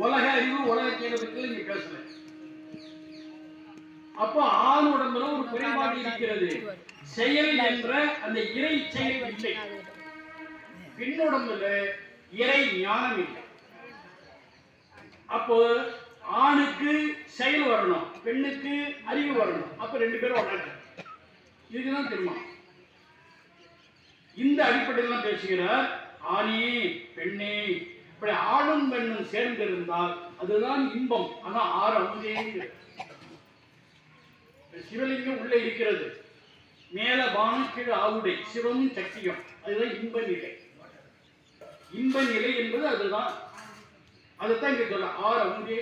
உலக அறிவு உலக கேள்விக்கு இங்க பேசல. அப்போ ஆண் உடம்புல ஒரு குறைபாடு இருக்கிறது, செயல் என்ற அந்த இறை செயல் இல்லை. பெண் உடம்புல இறை ஞானம் இல்லை. அப்போ ஆணுக்கு செயல் வரணும், பெண்ணுக்கு அறிவு வரணும். அப்ப ரெண்டு பேரும் ஒன்றாங்க. இதுக்குதான் திருமணம். இந்த அடிப்படையில் பேசுகிறார். ஆணே பெண்ணே, இப்படி ஆணும் பெண்ணும் சேர்ந்து இருந்தால் அதுதான் இன்பம். ஆனா ஆறு அமுதே. சிவலிங்கம் உள்ள இருக்கிறது, மேல வானம் கீழே ஆவுடை, சிவமும் சக்தியும். அதுதான் இன்ப நிலை. இன்ப நிலை என்பது அதுதான். அதைத்தான் இங்க சொல்ல ஆறு அமுதே.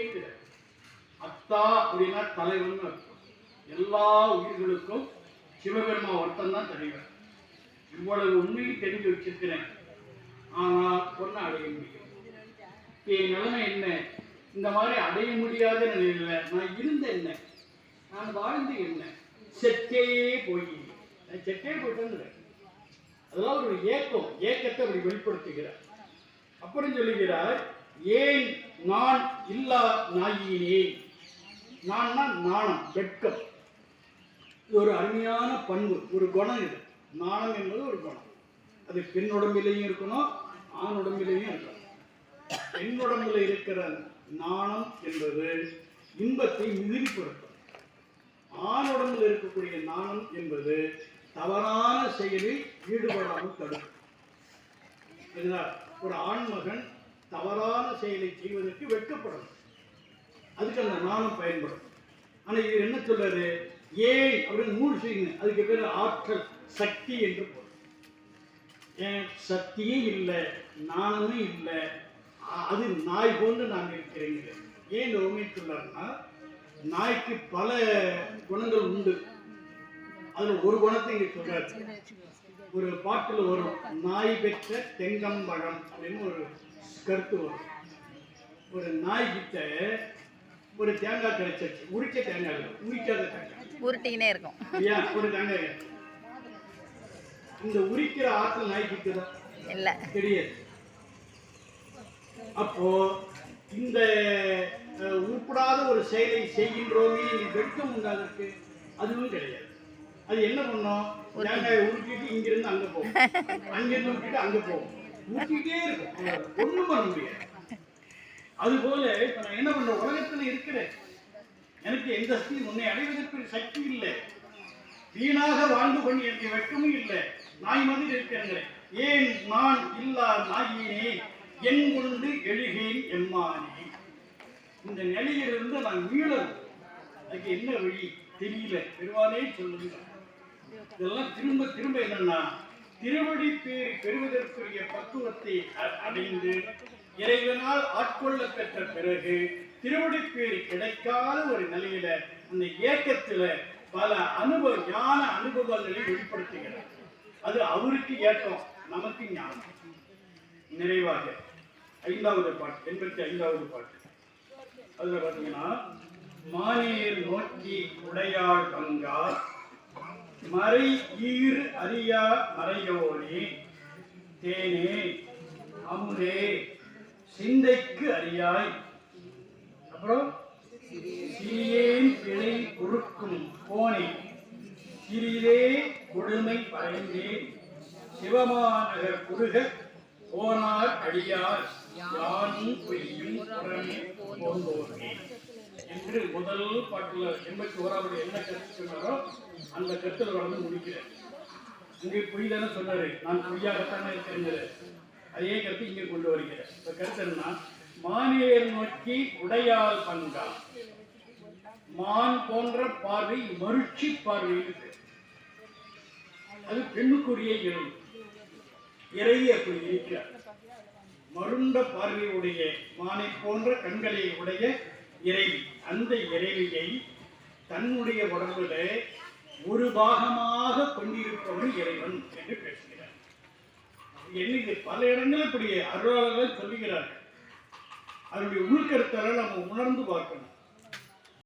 அத்தா அப்படின்னா தலைவன் அர்த்தம். எல்லா உயிர்களுக்கும் சிவபெருமா ஒருத்தன் தான் தலைவர். இவ்வளவு உண்மையை தெரிஞ்சு வச்சிருக்கிறேன், ஆனால் ஒன்னும் அடைய முடியும். என் நிலைமை என்ன? இந்த மாதிரி அடைய முடியாத நிலையில நான் இருந்த என்ன, நான் வாழ்ந்து என்ன, செத்தே போய் செத்தே போயிட்டு. அதெல்லாம் ஒரு ஏக்கம், ஏக்கத்தை அப்படி வெளிப்படுத்துகிறார். அப்புறம் சொல்லுகிறார், ஏன் நான் இல்லா நாயினேன். நான்னா நாணம், வெட்கம். இது ஒரு அருமையான பண்பு, ஒரு குணம். இது நாணம் என்பது ஒரு குணம். அது பெண் உடம்பிலையும் இருக்கணும், ஆண் உடம்பிலையும் இருக்கணும். பெண் உடம்புல இருக்கிற நாணம் என்பது இன்பத்தை மிகுதிப்படுத்தும். ஆண் உடம்புல இருக்கக்கூடிய நாணம் என்பது தவறான செயலில் ஈடுபடாமல் தடுக்கும். ஒரு ஆண்மகன் தவறான செயலை செய்வதற்கு வெட்கப்படணும், அதுக்கு அந்த நாணம் பயன்படும். ஆனா இது என்ன சொல்றாரு, ஏன் அப்படின்னு மூணு செய்யுங்க. அதுக்கு பேர் ஆற்றல், சக்தி என்று பொருள். சக்தியே இல்லை, நாணமே இல்லை, அது நாய் போன்று நான் இருக்கிறேன். ஏன் இந்த உண்மை சொல்லாருன்னா, நாய்க்கு பல குணங்கள் உண்டு. அதுல ஒரு குணத்தை இங்க சொல்றாரு. ஒரு பாட்டுல வரும், நாய் பெற்ற தெங்கம்பழம் அப்படின்னு ஒரு கருத்து வரும். ஒரு நாய் கிட்ட ஒரு தேங்காய் கிடைச்சிருச்சு, உரிச்ச தேங்காய் இல்லை, உரிக்காத தேங்காய் உருட்டிக்கினே இருக்கும். ஒரு தேங்காய் இந்த உரிக்கிற ஆற்றல் நாய்க்கு இல்ல, தெரியாது. அப்போ இந்த உருப்படாத ஒரு செயலை செய்கின்றோமே வெட்கம் உண்டாதற்கு அதுவும் கிடையாது. அது என்ன பண்ணும், தேங்காயை உருட்டிட்டு இங்கிருந்து அங்க போகும், அங்கிருந்து உருட்டிட்டு அங்க போகும், ஊட்டிட்டே இருக்கும், ஒண்ணும் பண்ண முடியாது. அது போல இப்ப நான் என்ன பண்றேன், உலகத்துல இருக்கிறேன், எனக்கு எந்த சக்தி உன்னை அடைவதற்கு சக்தி இல்லை, வீணாக வாழ்ந்து கொண்டு எனக்கு வெட்கமும் இல்லை, நாய் மாதிரி இருக்கிறேன். ஏன் நான் இல்லா நாயினே, என் கொண்டு எழுகேன் எம்மானே. இந்த நிலையிலிருந்து நான் மீளணும், அதுக்கு என்ன வழி தெரியல, பெருவானே சொல்லுங்க. இதெல்லாம் திரும்ப திரும்ப என்னன்னா, திருவடி பேர் பெறுவதற்குரிய பக்குவத்தை அடைந்து இறைவனால் ஆட்கொள்ள பெற்ற பிறகு திருவடி பேர் கிடைக்காத ஒரு நிலையில அந்த ஏக்கத்துல பல ஞான அனுபவங்களை வெளிப்படுத்துகிறார். அது அவருக்கு ஏற்றம், நமக்கு ஞானம். நிறைவாக 5வது பாட்டு, 85வது பாட்டு. அதுல பாத்தீங்கன்னா, மானேர் நோக்கி உடையாள் பங்கா மறை ஈறு அறியா மறையோனே, தேனே அமுதே சிந்தைக்கு அறியாய். அப்புறம் சிறியேன் பிழை பொறுக்கும் போனே, சிறிதே கொடுமை பறைந்தே சிவமாநகர் குறுக போனார் அடியார் யானும் பொய்யும் புறமே போந்தோனே என்று முதல் பாட்டுல 81வது என்ன கருத்து சொன்னாரோ அந்த கருத்துல வந்து முடிக்கிறேன். இங்கே பொய் தானே சொன்னாரு, நான் பொய்யாகத்தானே இருக்கிறேன், அதே கருத்து இங்கே கொண்டு வருகிறேன். இந்த கருத்து என்ன, மானேர் நோக்கி உடையாள் பங்கா. மான் போன்ற பார்வை மருட்சி பார்வை, அது பெண்ணுக்குரிய இறை. இறையை அப்படி இருக்கிறார். மருண்ட பார்வையுடைய மானை போன்ற கண்களை உடைய இறைவி, அந்த இறைவியை தன்னுடைய உடம்புல ஒரு பாகமாக கொண்டிருப்பவன் இறைவன் என்று பேசுகிறார். என்னைக்கு பல இடங்களில் இப்படி அருளாளர்கள் சொல்லுகிறார்கள். அதனுடைய உள்கருத்தெல்லாம் நம்ம உணர்ந்து பார்க்கணும்.